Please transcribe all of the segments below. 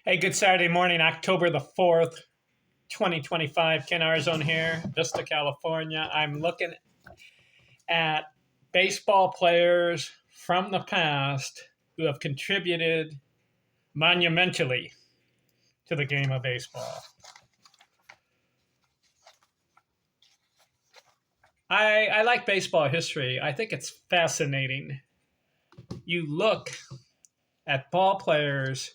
Hey, good Saturday morning, October the 4th, 2025. Ken Arzone here, Vista, California. I'm looking at baseball players from the past who have contributed monumentally to the game of baseball. I like baseball history. I think it's fascinating. You look at ball players,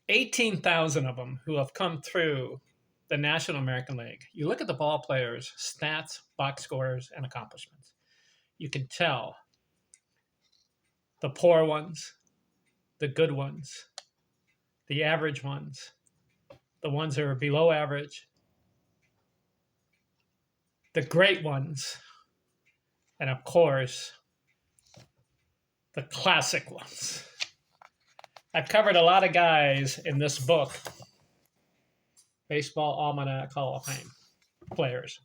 18,000 of them who have come through the National American League. You look at the ball players' stats, box scores, and accomplishments. You can tell the poor ones, the good ones, the average ones, the ones that are below average, the great ones, and of course, the classic ones. I've covered a lot of guys in this book, Baseball Almanac Hall of Fame players.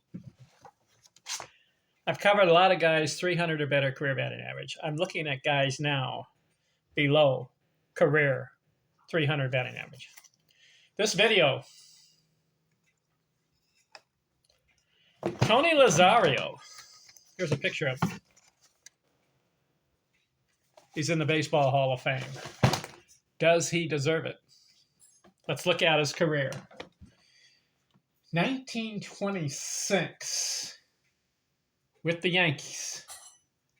I've covered a lot of guys 300 or better career batting average. I'm looking at guys now below career 300 batting average. This video, Tony Lazzeri. Here's a picture of him. He's in the Baseball Hall of Fame. Does he deserve it? Let's look at his career. 1926 with the Yankees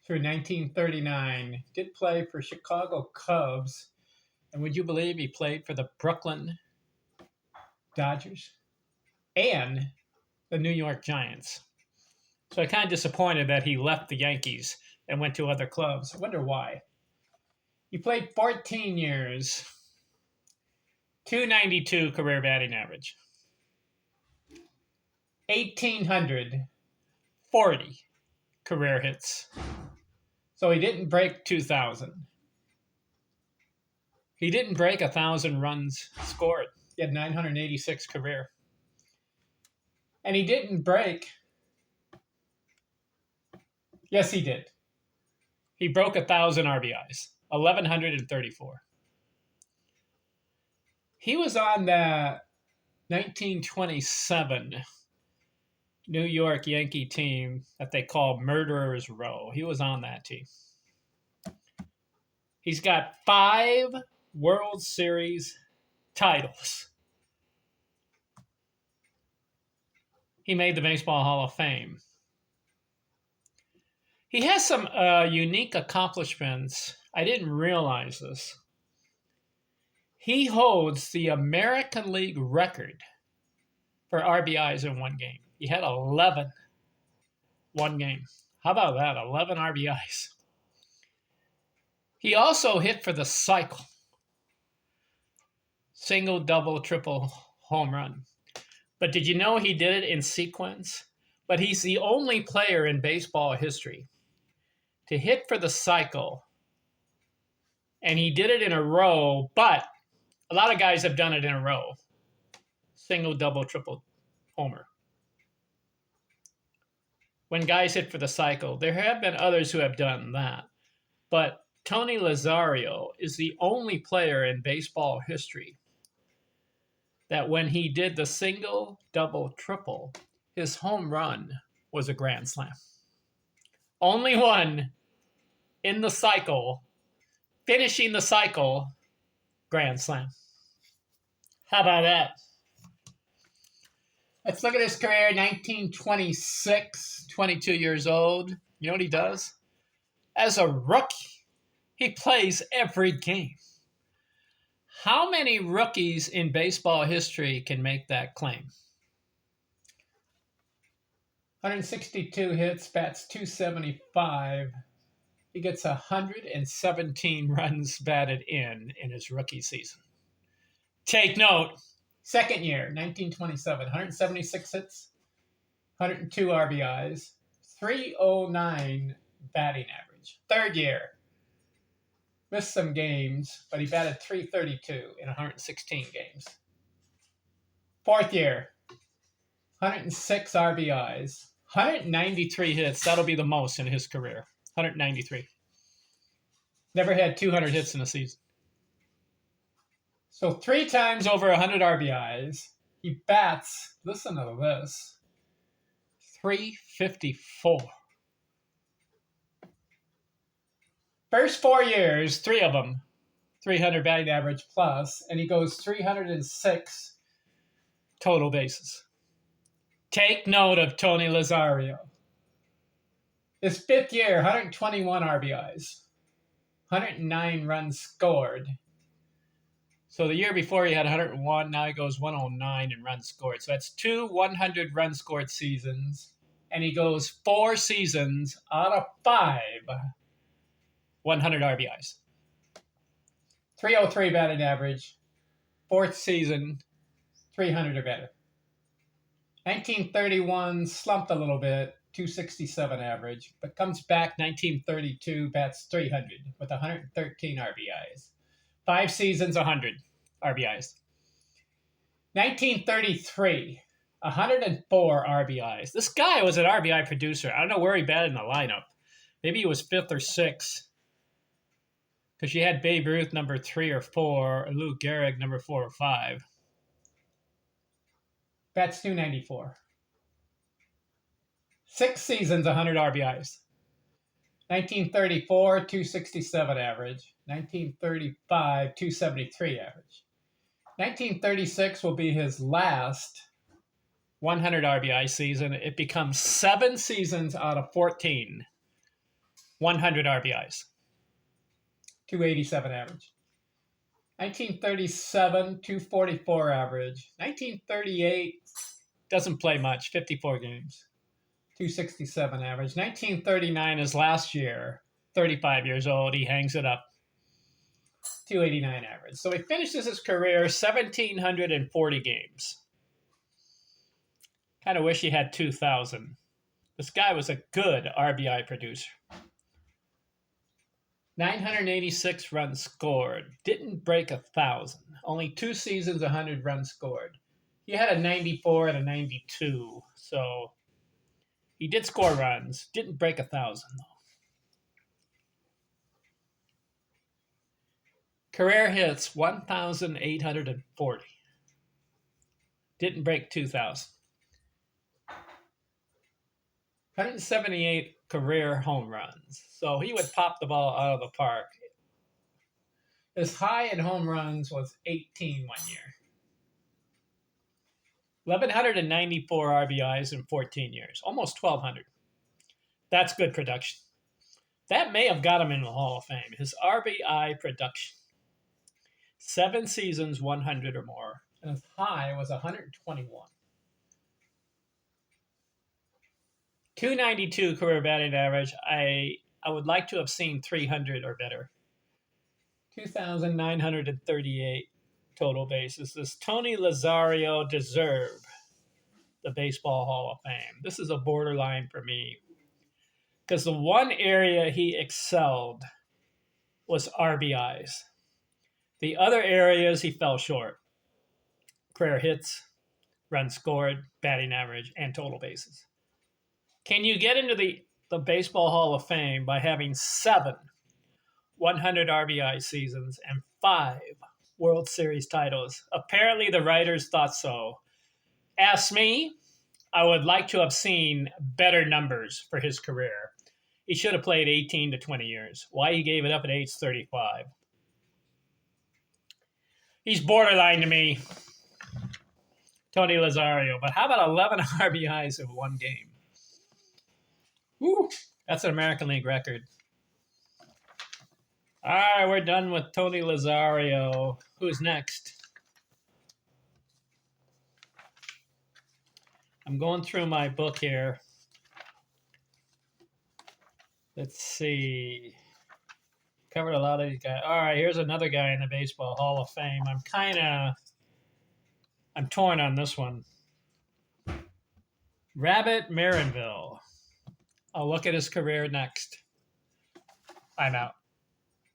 through 1939. Did play for Chicago Cubs. And would you believe he played for the Brooklyn Dodgers and the New York Giants? So I'm kind of disappointed that he left the Yankees and went to other clubs. I wonder why. He played 14 years, 292 career batting average, 1,840 career hits. So he didn't break 2,000. He didn't break 1,000 runs scored. He had 986 career. And he didn't break. Yes, he did. He broke 1,000 RBIs, 1,134. He was on the 1927 New York Yankee team that they call Murderers Row. He was on that team. He's got 5 World Series titles. He made the Baseball Hall of Fame. He has some unique accomplishments. I didn't realize this. He holds the American League record for RBIs in one game. He had 11 one game. How about that? 11 RBIs. He also hit for the cycle. Single, double, triple, home run. But did you know he did it in sequence? But he's the only player in baseball history to hit for the cycle. And he did it in a row, but a lot of guys have done it in a row. Single, double, triple, homer. When guys hit for the cycle, there have been others who have done that. But Tony Lazzeri is the only player in baseball history that when he did the single, double, triple, his home run was a grand slam. Only one in the cycle, finishing the cycle, grand slam. How about that? Let's look at his career, 1926, 22 years old. You know what he does? As a rookie, he plays every game. How many rookies in baseball history can make that claim? 162 hits, bats 275. He gets 117 runs batted in his rookie season. Take note, second year, 1927, 176 hits, 102 RBIs, 309 batting average. Third year, missed some games, but he batted 332 in 116 games. Fourth year, 106 RBIs, 193 hits. That'll be the most in his career, 193. Never had 200 hits in a season. So 3 times over 100 RBIs. He bats, listen to this, 354. First 4 years, 3 of them, 300 batting average plus, and he goes 306 total bases. Take note of Tony Lazzeri. His 5th year, 121 RBIs, 109 runs scored. So the year before he had 101, now he goes 109 in runs scored. So that's 2 100 run scored seasons, and he goes 4 seasons out of 5 100 RBIs. 303 batting average, 4th season, 300 or better. 1931 slumped a little bit, 267 average, but comes back 1932, bats 300 with 113 RBIs. 5 seasons, 100 RBIs. 1933, 104 RBIs. This guy was an RBI producer. I don't know where he batted in the lineup. Maybe he was 5th or 6th. Because you had Babe Ruth number 3 or 4, and Lou Gehrig number 4 or 5. Bats 294. 6 seasons, 100 RBIs. 1934, 267 average. 1935, 273 average. 1936 will be his last 100 RBI season. It becomes 7 seasons out of 14, 100 RBIs. 287 average. 1937, 244 average. 1938, doesn't play much, 54 games. 267 average. 1939 is last year, 35 years old. He hangs it up. 289 average. So he finishes his career 1,740 games. Kind of wish he had 2,000. This guy was a good RBI producer. 986 runs scored. Didn't break 1,000. Only 2 seasons, 100 runs scored. He had a 94 and a 92. So he did score runs. Didn't break 1,000, though. Career hits, 1,840. Didn't break 2,000. 178 career home runs. So he would pop the ball out of the park. His high in home runs was 18 one year. 1,194 RBIs in 14 years. Almost 1,200. That's good production. That may have got him in the Hall of Fame. His RBI production. 7 seasons, 100 or more. And his high was 121. 292 career batting average. I would like to have seen 300 or better. 2,938 total bases. Does Tony Lazzeri deserve the Baseball Hall of Fame? This is a borderline for me. Because the one area he excelled was RBIs. The other areas he fell short. Career hits, runs scored, batting average, and total bases. Can you get into the Baseball Hall of Fame by having 7 100 RBI seasons and 5 World Series titles? Apparently the writers thought so. Ask me, I would like to have seen better numbers for his career. He should have played 18 to 20 years. Why he gave it up at age 35? He's borderline to me, Tony Lazzeri. But how about 11 RBIs in one game? Woo, that's an American League record. All right, we're done with Tony Lazzeri. Who's next? I'm going through my book here. Let's see. Covered a lot of these guys. All right, here's another guy in the Baseball Hall of Fame. I'm torn on this one. Rabbit Marinville. I'll look at his career next. I'm out.